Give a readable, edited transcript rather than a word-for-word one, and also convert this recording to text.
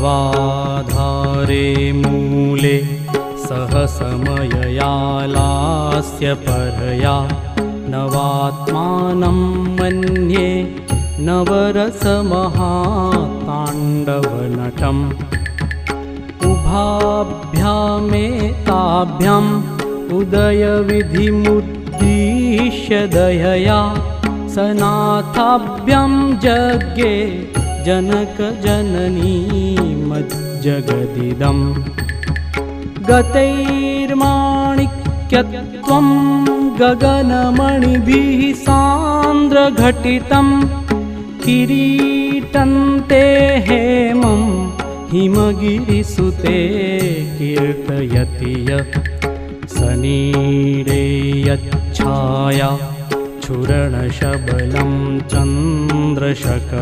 नवाधारे मूले सहसमययालास्य परया नवात्मानं मन्ये नवरसमहाताण्डवनटम् उभाभ्यामेताभ्याम् उदयविधिमुद्दिश्य दयया सनाथाभ्यां जज्ञे जनकजननीमज्जगदिदम् गतैर्माणिक्यत्वं गगनमणिभिः सान्द्रघटितं किरीटन्ते हेमं हिमगिरिसुते कीर्तयति यः सनीरे यच्छाया क्षुरणशबलं चन्द्रशकलम्।